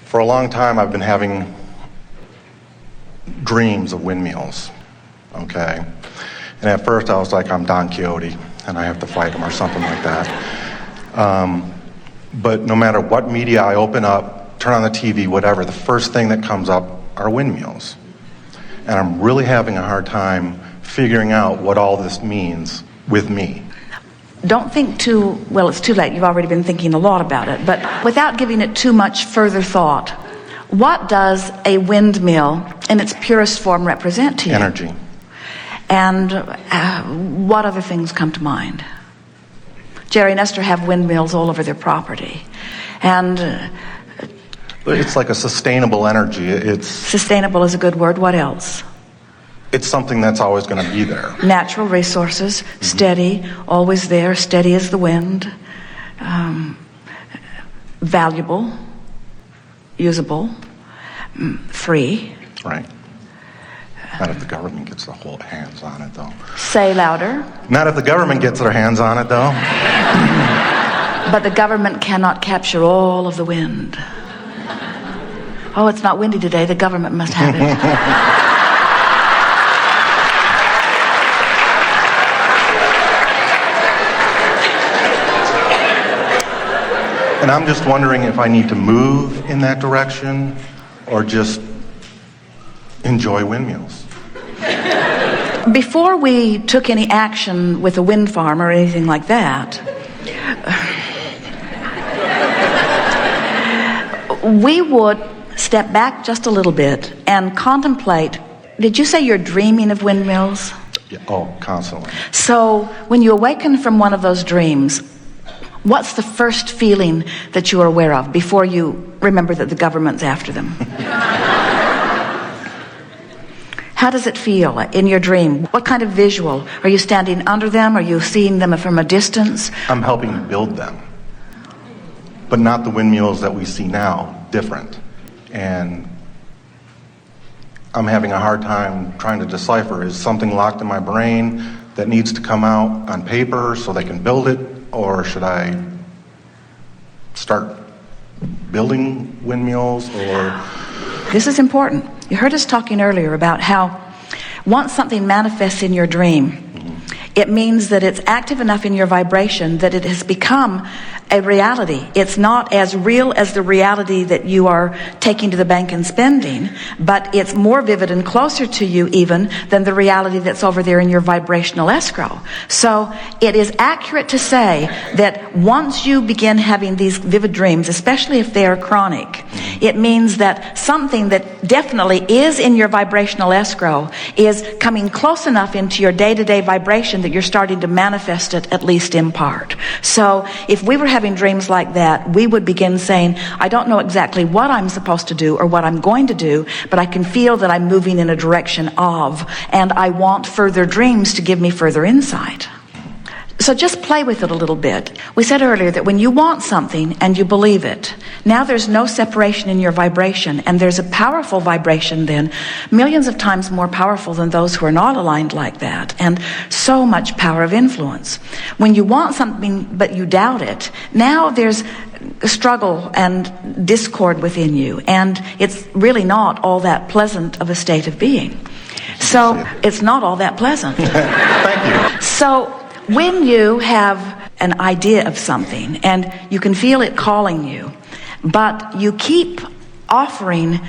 For a long time, I've been having dreams of windmills, okay? And at first, I was like, I'm Don Quixote, and I have to fight him or something like that. But no matter what media I open up, turn on the TV, whatever, the first thing that comes up are windmills. And I'm really having a hard time figuring out what all this means with me. Don't think it's too late. You've already been thinking a lot about it. But without giving it too much further thought, what does a windmill in its purest form represent to you? Energy. And what other things come to mind? Jerry and Esther have windmills all over their property. And it's like a sustainable energy. Sustainable is a good word. What else? It's something that's always going to be there. Natural resources, steady, always there, steady as the wind, valuable, usable, free. Right. Not if the government gets their whole hands on it, though. Say louder. Not if the government gets their hands on it, though. But the government cannot capture all of the wind. Oh, it's not windy today. The government must have it. And I'm just wondering if I need to move in that direction or just enjoy windmills. Before we took any action with a wind farm or anything like that, we would step back just a little bit and contemplate. Did you say you're dreaming of windmills? Yeah. Oh, constantly. So when you awaken from one of those dreams, what's the first feeling that you are aware of before you remember that the government's after them? How does it feel in your dream? What kind of visual? Are you standing under them? Are you seeing them from a distance? I'm helping build them. But not the windmills that we see now, different. And I'm having a hard time trying to decipher, is something locked in my brain that needs to come out on paper so they can build it? Or should I start building windmills? Or this is important. You heard us talking earlier about how once something manifests in your dream, it means that it's active enough in your vibration that it has become a reality. It's not as real as the reality that you are taking to the bank and spending, but it's more vivid and closer to you even than the reality that's over there in your vibrational escrow. So it is accurate to say that once you begin having these vivid dreams, especially if they are chronic, it means that something that definitely is in your vibrational escrow is coming close enough into your day-to-day vibration that you're starting to manifest it, at least in part. So if we were having dreams like that, we would begin saying, I don't know exactly what I'm supposed to do or what I'm going to do, but I can feel that I'm moving in a direction of, and I want further dreams to give me further insight. So just play with it a little bit. We said earlier that when you want something and you believe it, now there's no separation in your vibration, and there's a powerful vibration then, millions of times more powerful than those who are not aligned like that, and so much power of influence. When you want something but you doubt it, now there's struggle and discord within you, and it's really not all that pleasant of a state of being. So it's not all that pleasant. Thank you. So when you have an idea of something and you can feel it calling you, but you keep offering,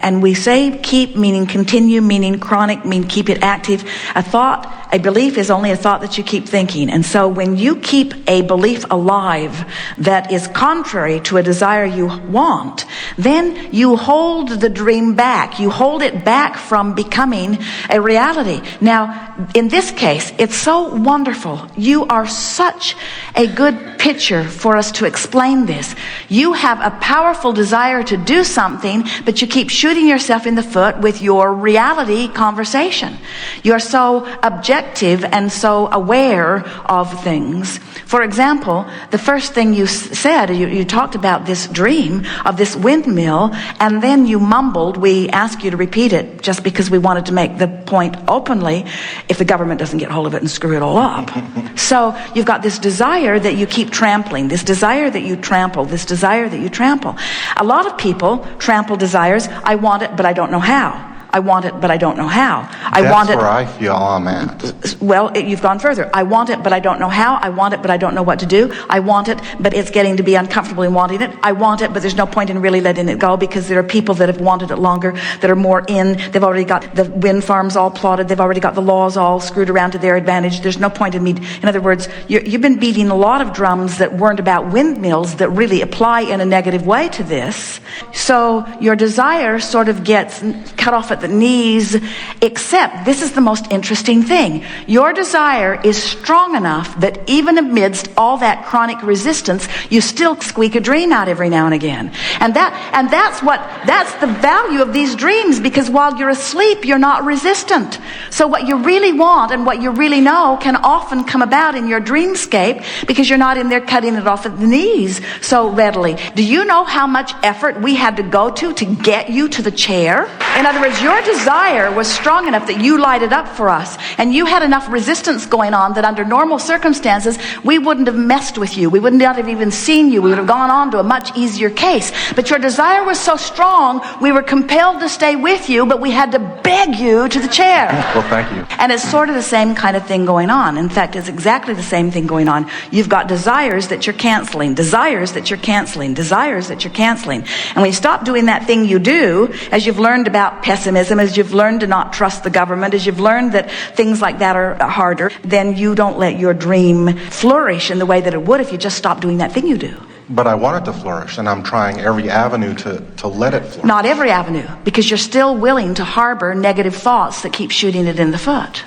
and we say keep meaning continue, meaning chronic, mean keep it active. A thought, a belief is only a thought that you keep thinking. And so when you keep a belief alive that is contrary to a desire you want, then you hold the dream back. You hold it back from becoming a reality. Now, in this case, it's so wonderful. You are such a good picture for us to explain this. You have a powerful desire to do something, but you keep shooting yourself in the foot with your reality conversation. You're so objective and so aware of things. For example, the first thing you said, you talked about this dream of this wind windmill, and then you mumbled, we asked you to repeat it just because we wanted to make the point openly if the government doesn't get hold of it and screw it all up. So you've got this desire that you keep trampling, this desire that you trample, this desire that you trample. A lot of people trample desires. I want it, but I don't know how. I want it, but I don't know how. That's where I feel I'm at. Well, you've gone further. I want it, but I don't know how. I want it, but I don't know what to do. I want it, but it's getting to be uncomfortable in wanting it. I want it, but there's no point in really letting it go because there are people that have wanted it longer, that are more in. They've already got the wind farms all plotted. They've already got the laws all screwed around to their advantage. There's no point in me. In other words, you've been beating a lot of drums that weren't about windmills that really apply in a negative way to this. So your desire sort of gets cut off at the knees, except this is the most interesting thing. Your desire is strong enough that even amidst all that chronic resistance, you still squeak a dream out every now and again. And that's the value of these dreams, because while you're asleep, you're not resistant. So what you really want and what you really know can often come about in your dreamscape because you're not in there cutting it off at the knees so readily. Do you know how much effort we had to go to get you to the chair? In other words, your desire was strong enough that you light it up for us, and you had enough resistance going on that under normal circumstances we wouldn't have messed with you. We wouldn't have even seen you. We would have gone on to a much easier case. But your desire was so strong, we were compelled to stay with you, but we had to beg you to the chair. Well, thank you. And it's sort of the same kind of thing going on. In fact, it's exactly the same thing going on. You've got desires that you're canceling, desires that you're canceling, desires that you're canceling. And when you stop doing that thing you do, as you've learned about pessimism, as you've learned to not trust the government, as you've learned that things like that are harder, then you don't let your dream flourish in the way that it would if you just stopped doing that thing you do. But I want it to flourish, and I'm trying every avenue to let it flourish. Not every avenue, because you're still willing to harbor negative thoughts that keep shooting it in the foot.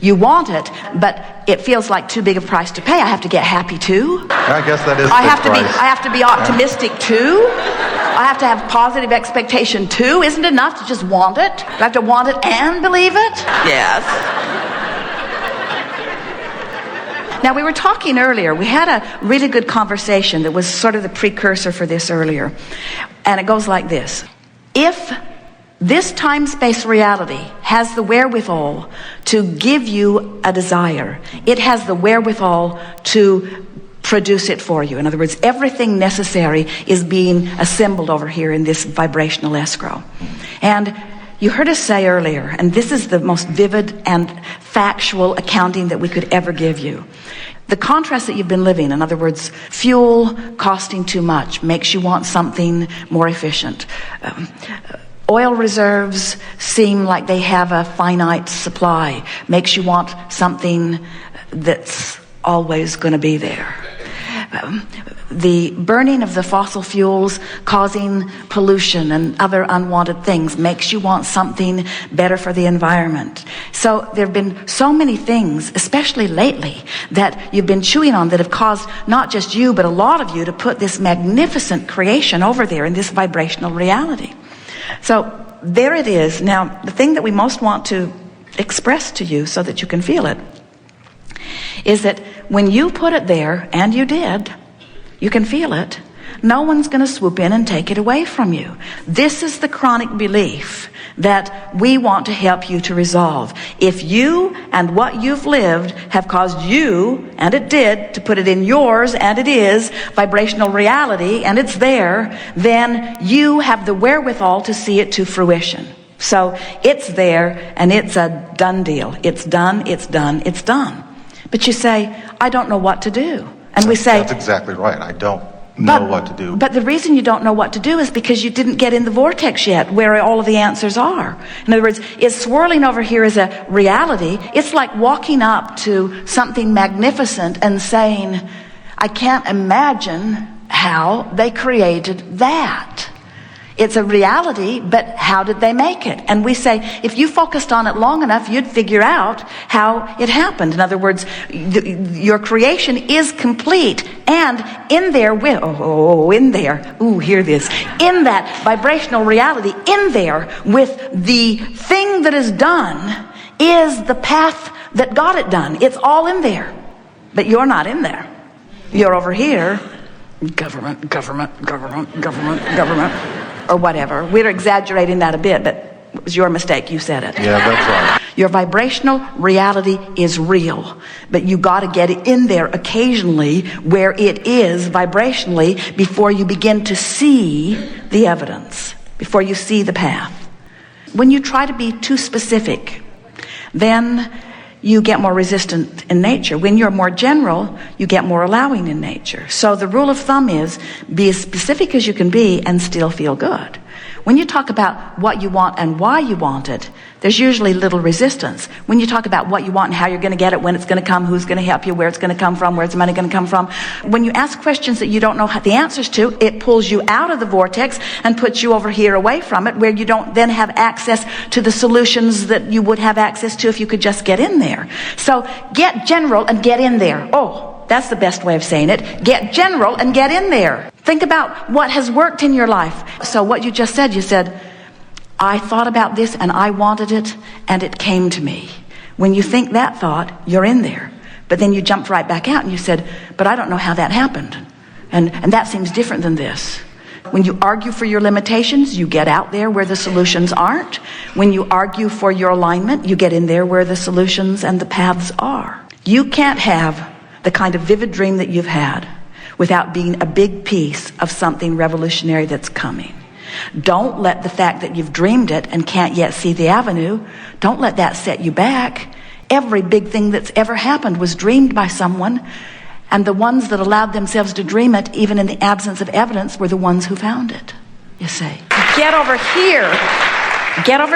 You want it, but it feels like too big a price to pay. I have to get happy too. I guess that is I price. have to be optimistic too. I have to have positive expectation too. Isn't it enough to just want it? Do I have to want it and believe it? Yes. Now, we were talking earlier. We had a really good conversation that was sort of the precursor for this earlier. And it goes like this. If this time-space reality has the wherewithal to give you a desire, it has the wherewithal to produce it for you. In other words, everything necessary is being assembled over here in this vibrational escrow. And you heard us say earlier, and this is the most vivid and factual accounting that we could ever give you. The contrast that you've been living, in other words, fuel costing too much, makes you want something more efficient. Oil reserves seem like they have a finite supply, makes you want something that's always going to be there. The burning of the fossil fuels causing pollution and other unwanted things makes you want something better for the environment. So there have been so many things, especially lately, that you've been chewing on that have caused not just you, but a lot of you to put this magnificent creation over there in this vibrational reality. So there it is. Now, the thing that we most want to express to you so that you can feel it is that when you put it there, and you did, you can feel it, no one's going to swoop in and take it away from you. This is the chronic belief that we want to help you to resolve. If you and what you've lived have caused you, and it did, to put it in yours, and it is, vibrational reality, and it's there, then you have the wherewithal to see it to fruition. So it's there, and it's a done deal. It's done, it's done, it's done. But you say, I don't know what to do. And we say... That's exactly right. I don't know what to do. But the reason you don't know what to do is because you didn't get in the vortex yet, where all of the answers are. In other words, it's swirling over here as a reality. It's like walking up to something magnificent and saying, I can't imagine how they created that. It's a reality, but how did they make it? And we say, if you focused on it long enough, you'd figure out how it happened. In other words, your creation is complete. And in there, hear this. In that vibrational reality, in there, with the thing that is done, is the path that got it done. It's all in there. But you're not in there. You're over here. Government. or whatever. We're exaggerating that a bit, but it was your mistake. You said it. Yeah, that's right. Your vibrational reality is real, but you got to get it in there occasionally where it is vibrationally before you begin to see the evidence, before you see the path. When you try to be too specific, then you get more resistant in nature. When you're more general, you get more allowing in nature. So the rule of thumb is be as specific as you can be and still feel good. When you talk about what you want and why you want it, there's usually little resistance. When you talk about what you want and how you're going to get it, when it's going to come, who's going to help you, where it's going to come from, where's the money going to come from, when you ask questions that you don't know the answers to, it pulls you out of the vortex and puts you over here away from it, where you don't then have access to the solutions that you would have access to if you could just get in there. So get general and get in there. Oh, that's the best way of saying it. Get general and get in there. Think about what has worked in your life. So what you just said, you said, I thought about this and I wanted it and it came to me. When you think that thought, you're in there. But then you jumped right back out and you said, but I don't know how that happened. And that seems different than this. When you argue for your limitations, you get out there where the solutions aren't. When you argue for your alignment, you get in there where the solutions and the paths are. You can't have the kind of vivid dream that you've had without being a big piece of something revolutionary that's coming. Don't let the fact that you've dreamed it and can't yet see the avenue, don't let that set you back. Every big thing that's ever happened was dreamed by someone, and the ones that allowed themselves to dream it, even in the absence of evidence, were the ones who found it, you see. Get over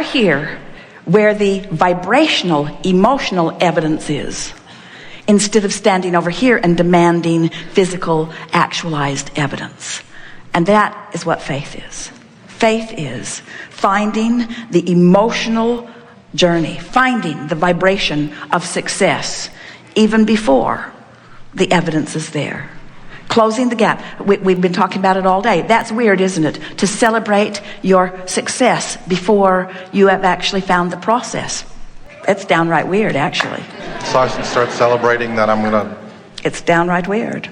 here where the vibrational, emotional evidence is, instead of standing over here and demanding physical, actualized evidence. And that is what faith is. Faith is finding the emotional journey, finding the vibration of success, even before the evidence is there. Closing the gap. We've been talking about it all day. That's weird, isn't it? To celebrate your success before you have actually found the process. It's downright weird, actually. So I should start celebrating that I'm going to... It's downright weird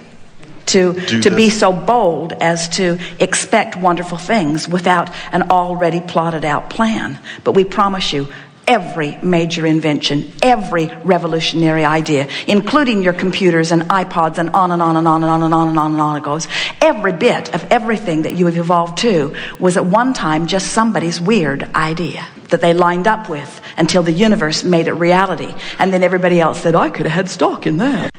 to be so bold as to expect wonderful things without an already plotted out plan. But we promise you, every major invention, every revolutionary idea, including your computers and iPods and on and on and on and on and on and on and on it goes, every bit of everything that you have evolved to was at one time just somebody's weird idea that they lined up with until the universe made it reality. And then everybody else said, I could have had stock in that.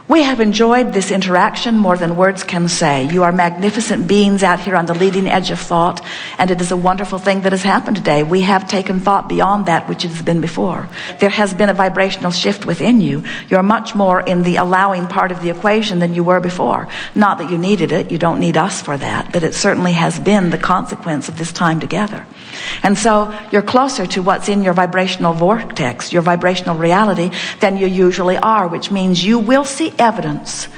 We have enjoyed this interaction more than words can say. You are magnificent beings out here on the leading edge of thought, and it is a wonderful thing that has happened today. We have taken thought beyond that which has been before. There has been a vibrational shift within you. You're much more in the allowing part of the equation than you were before. Not that you needed it. You don't need us for that, but it certainly has been the consequence of this time together. And so you're closer to what's in your vibrational vortex, your vibrational reality, than you usually are, which means you will see evidence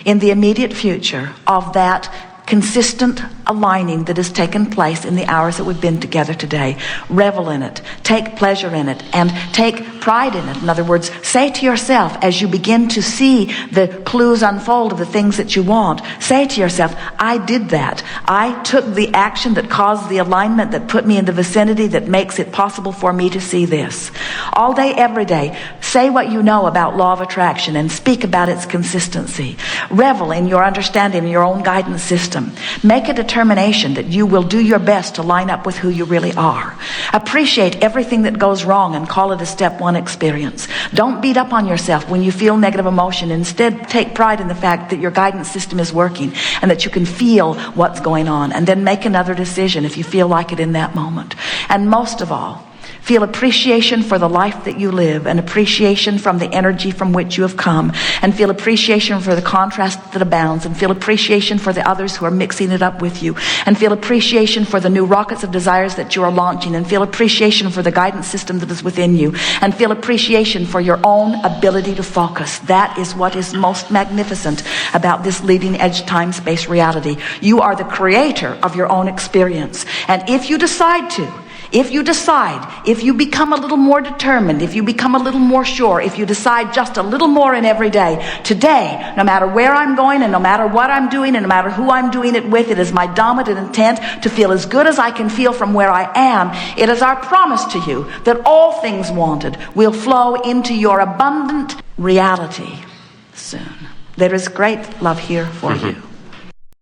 in the immediate future of that consistent aligning that has taken place in the hours that we've been together today. Revel in it, take pleasure in it, and take pride in it. In other words, say to yourself, as you begin to see the clues unfold of the things that you want, say to yourself, I did that. I took the action that caused the alignment that put me in the vicinity that makes it possible for me to see this. All day, every day, say what you know about law of attraction and speak about its consistency. Revel in your understanding of your own guidance system. Make a determination that you will do your best to line up with who you really are. Appreciate everything that goes wrong and call it a step one experience. Don't beat up on yourself when you feel negative emotion. Instead, take pride in the fact that your guidance system is working and that you can feel what's going on, and then make another decision if you feel like it in that moment. And most of all, feel appreciation for the life that you live, and appreciation from the energy from which you have come, and feel appreciation for the contrast that abounds, and feel appreciation for the others who are mixing it up with you, and feel appreciation for the new rockets of desires that you are launching, and feel appreciation for the guidance system that is within you, and feel appreciation for your own ability to focus. That is what is most magnificent about this leading edge time-space reality. You are the creator of your own experience, and if you decide to, If you decide, if you become a little more determined, if you become a little more sure, if you decide just a little more in every day, today, no matter where I'm going and no matter what I'm doing and no matter who I'm doing it with, it is my dominant intent to feel as good as I can feel from where I am. It is our promise to you that all things wanted will flow into your abundant reality soon. There is great love here for you.